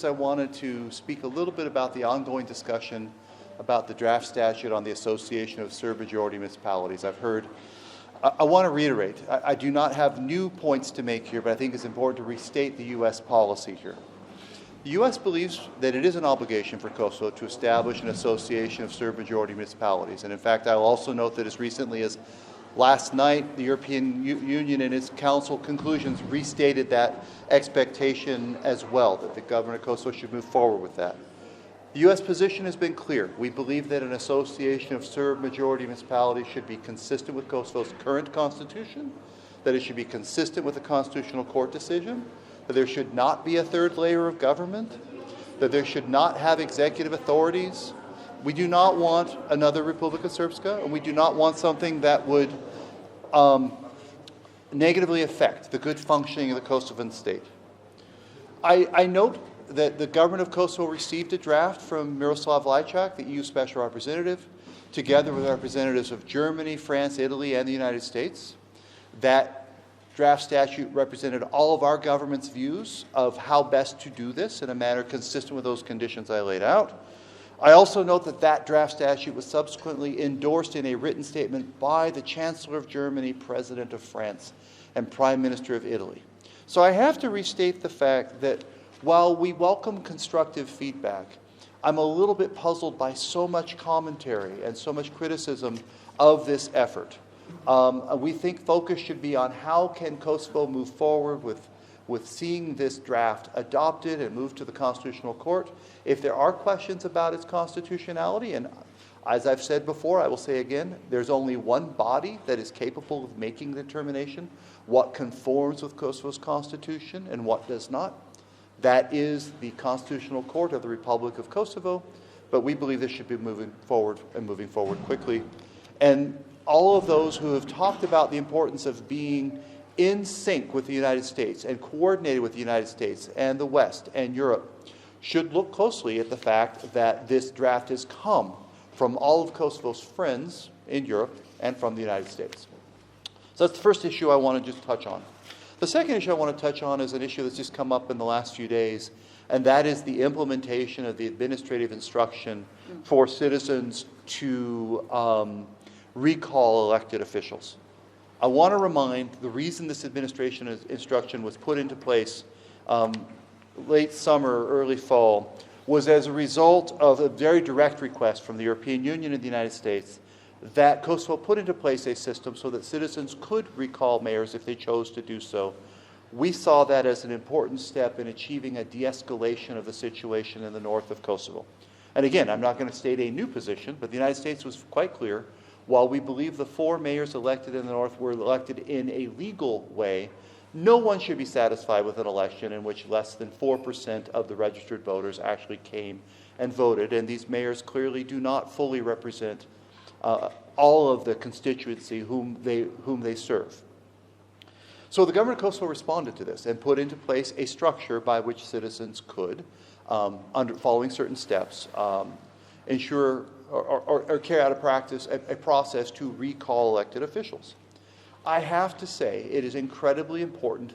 I wanted to speak a little bit about the ongoing discussion about the draft statute on the Association of Serb Majority Municipalities. I want to reiterate, I do not have new points to make here, but I think it's important to restate the U.S. policy here. The U.S. believes that it is an obligation for Kosovo to establish an association of Serb majority municipalities. And in fact, I will also note that as recently as last night, the European Union in its Council conclusions restated that expectation as well, that the government of Kosovo should move forward with that. The U.S. position has been clear. We believe that an association of Serb majority municipalities should be consistent with Kosovo's current constitution, that it should be consistent with the Constitutional Court decision, that there should not be a third layer of government, that there should not have executive authorities. We do not want another Republika Srpska, and we do not want something that would negatively affect the good functioning of the Kosovan state. I note that the government of Kosovo received a draft from Miroslav Lajčák, the EU Special Representative, together with representatives of Germany, France, Italy, and the United States. That draft statute represented all of our government's views of how best to do this in a manner consistent with those conditions I laid out. I also note that that draft statute was subsequently endorsed in a written statement by the Chancellor of Germany, President of France, and Prime Minister of Italy. So I have to restate the fact that while we welcome constructive feedback, I'm a little bit puzzled by so much commentary and so much criticism of this effort. We think focus should be on how can Kosovo move forward with seeing this draft adopted and moved to the Constitutional Court. If there are questions about its constitutionality, and as I've said before, I will say again, there's only one body that is capable of making the determination what conforms with Kosovo's constitution and what does not. That is the Constitutional Court of the Republic of Kosovo, but we believe this should be moving forward and moving forward quickly. And all of those who have talked about the importance of being in sync with the United States and coordinated with the United States and the West and Europe should look closely at the fact that this draft has come from all of Kosovo's friends in Europe and from the United States. So that's the first issue I want to just touch on. The second issue I want to touch on is an issue that's just come up in the last few days, and that is the implementation of the administrative instruction for citizens to recall elected officials. I want to remind the reason this administration instruction was put into place late summer, early fall, was as a result of a very direct request from the European Union and the United States that Kosovo put into place a system so that citizens could recall mayors if they chose to do so. We saw that as an important step in achieving a de-escalation of the situation in the north of Kosovo. And again, I'm not going to state a new position, but the United States was quite clear. While we believe the 4 mayors elected in the north were elected in a legal way, no one should be satisfied with an election in which less than 4% of the registered voters actually came and voted, and these mayors clearly do not fully represent all of the constituency whom they serve. So the government of Kosovo responded to this and put into place a structure by which citizens could, following certain steps, ensure or carry out a process to recall elected officials. I have to say it is incredibly important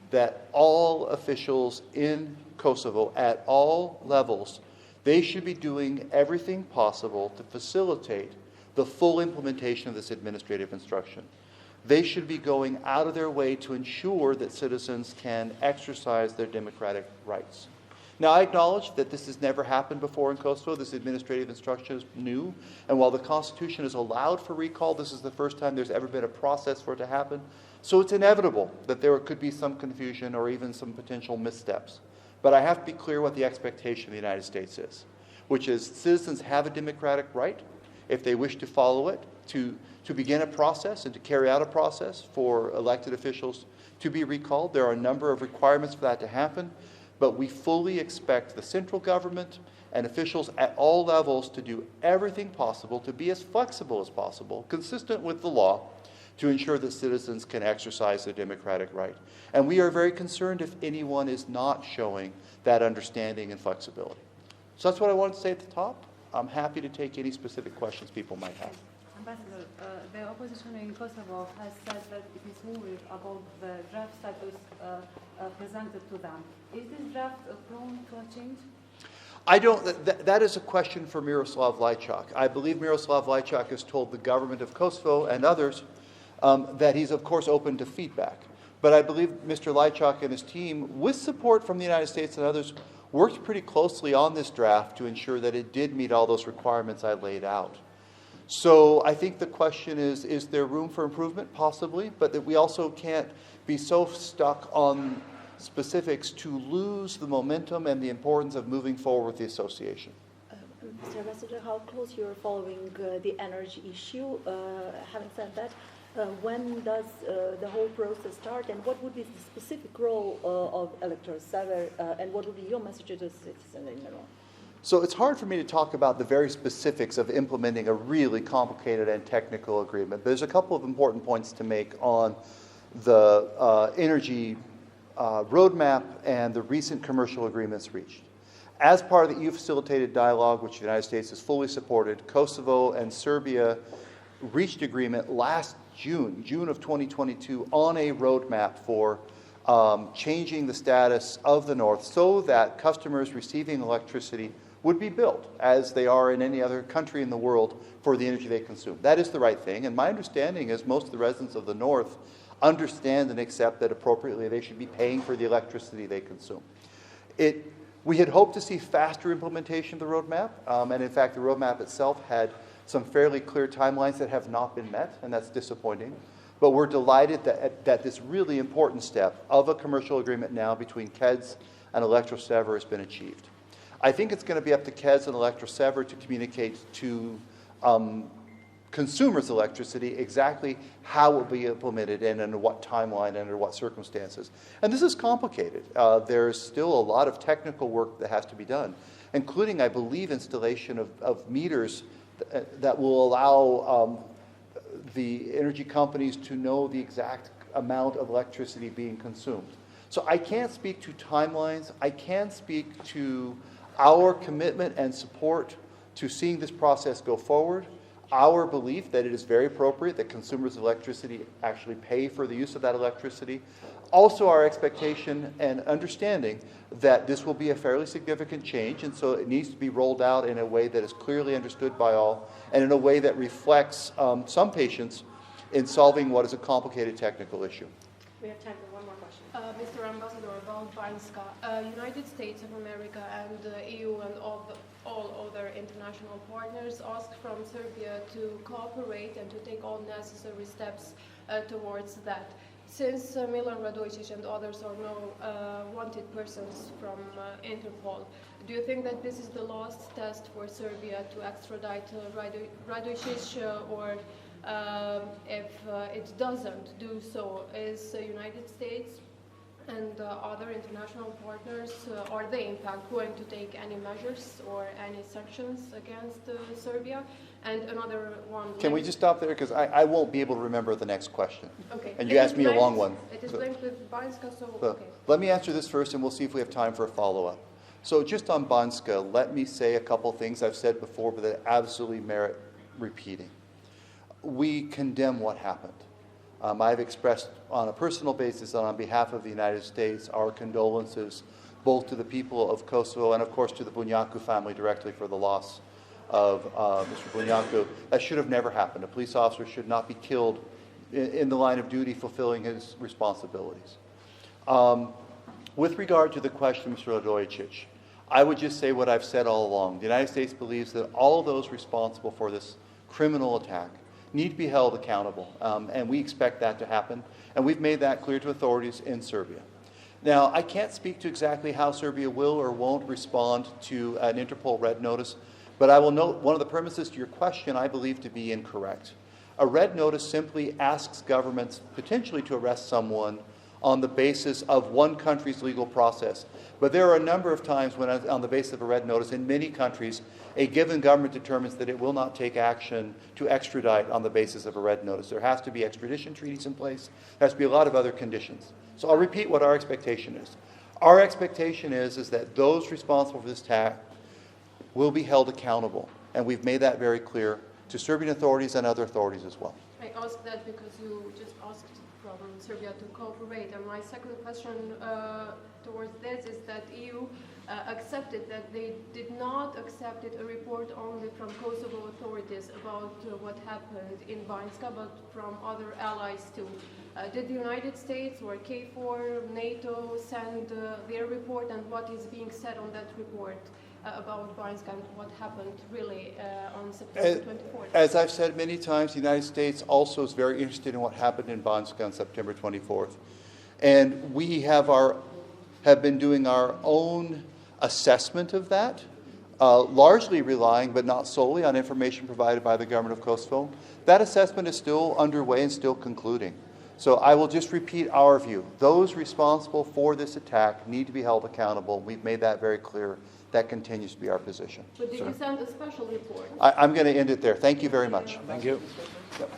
that all officials in Kosovo at all levels, they should be doing everything possible to facilitate the full implementation of this administrative instruction. They should be going out of their way to ensure that citizens can exercise their democratic rights. Now, I acknowledge that this has never happened before in Kosovo. This administrative instruction is new, and while the Constitution is allowed for recall, this is the first time there's ever been a process for it to happen. So it's inevitable that there could be some confusion or even some potential missteps. But I have to be clear what the expectation of the United States is, which is citizens have a democratic right, if they wish to follow it, to begin a process and to carry out a process for elected officials to be recalled. There are a number of requirements for that to happen, but we fully expect the central government and officials at all levels to do everything possible to be as flexible as possible, consistent with the law, to ensure that citizens can exercise their democratic right. And we are very concerned if anyone is not showing that understanding and flexibility. So that's what I wanted to say at the top. I'm happy to take any specific questions people might have. Ambassador, the opposition in Kosovo has said that it is worried about the draft status presented to them. Is this draft prone to a change? I don't, that is a question for Miroslav Lajčák. I believe Miroslav Lajčák has told the government of Kosovo and others that he's of course open to feedback. But I believe Mr. Lajčák and his team, with support from the United States and others, worked pretty closely on this draft to ensure that it did meet all those requirements I laid out. So I think the question is there room for improvement? Possibly, but that we also can't be so stuck on specifics to lose the momentum and the importance of moving forward with the association. Mr. Ambassador, how close you're following the energy issue? Having said that, when does the whole process start, and what would be the specific role of Electoral Server, and what would be your message to the citizen in general? So it's hard for me to talk about the very specifics of implementing a really complicated and technical agreement. But there's a couple of important points to make on the energy roadmap and the recent commercial agreements reached. As part of the EU-facilitated dialogue, which the United States has fully supported, Kosovo and Serbia reached agreement last June of 2022, on a roadmap for changing the status of the North so that customers receiving electricity would be billed, as they are in any other country in the world, for the energy they consume. That is the right thing, and my understanding is most of the residents of the North understand and accept that appropriately they should be paying for the electricity they consume. We had hoped to see faster implementation of the roadmap, and in fact the roadmap itself had some fairly clear timelines that have not been met, and that's disappointing. But we're delighted that this really important step of a commercial agreement now between KEDS and Electrosever has been achieved. I think it's going to be up to KEDS and Electrosever to communicate to consumers' electricity exactly how it will be implemented and under what timeline and under what circumstances. And this is complicated. There's still a lot of technical work that has to be done, including, I believe, installation of meters that will allow the energy companies to know the exact amount of electricity being consumed. So I can't speak to timelines. I can speak to our commitment and support to seeing this process go forward, our belief that it is very appropriate that consumers of electricity actually pay for the use of that electricity, also our expectation and understanding that this will be a fairly significant change, and so it needs to be rolled out in a way that is clearly understood by all and in a way that reflects some patience in solving what is a complicated technical issue. We have time for one more question. Mr. Ambassador, about Banjska, United States of America and the EU and all other international partners asked from Serbia to cooperate and to take all necessary steps towards that. Since Milan Radojic and others are now wanted persons from Interpol, do you think that this is the last test for Serbia to extradite Radojic, or if it doesn't do so, is the United States and other international partners, are they in fact going to take any measures or any sanctions against Serbia? And another one... Can we just stop there? Because I won't be able to remember the next question. Okay. And you asked me a long one. It is linked with Banjska, so okay. Let me answer this first, and we'll see if we have time for a follow-up. So just on Banjska, let me say a couple things I've said before, but that absolutely merit repeating. We condemn what happened. I've expressed on a personal basis and on behalf of the United States our condolences both to the people of Kosovo and of course to the Bunjaku family directly for the loss of Mr. Bunjaku. That should have never happened. A police officer should not be killed in the line of duty fulfilling his responsibilities. With regard to the question, Mr. Radojic, I would just say what I've said all along. The United States believes that all of those responsible for this criminal attack need to be held accountable, and we expect that to happen, and we've made that clear to authorities in Serbia. Now, I can't speak to exactly how Serbia will or won't respond to an Interpol red notice, but I will note one of the premises to your question I believe to be incorrect. A red notice simply asks governments potentially to arrest someone on the basis of one country's legal process. But there are a number of times when, on the basis of a red notice, in many countries, a given government determines that it will not take action to extradite on the basis of a red notice. There has to be extradition treaties in place. There has to be a lot of other conditions. So I'll repeat what our expectation is. Our expectation is that those responsible for this attack will be held accountable, and we've made that very clear to Serbian authorities and other authorities as well. I ask that because you just asked from Serbia to cooperate. And my second question towards this is that EU accepted that they did not accept a report only from Kosovo authorities about what happened in Banjska, but from other allies too. Did the United States or KFOR, NATO send their report, and what is being said on that report about Banjska and what happened really on September 24th? As I've said many times, the United States also is very interested in what happened in Banjska on September 24th. And we have been doing our own assessment of that, largely relying, but not solely, on information provided by the government of Kosovo. That assessment is still underway and still concluding. So I will just repeat our view. Those responsible for this attack need to be held accountable. We've made that very clear. That continues to be our position. But did you send a special report? I'm going to end it there. Thank you very much. Thank you. Yep.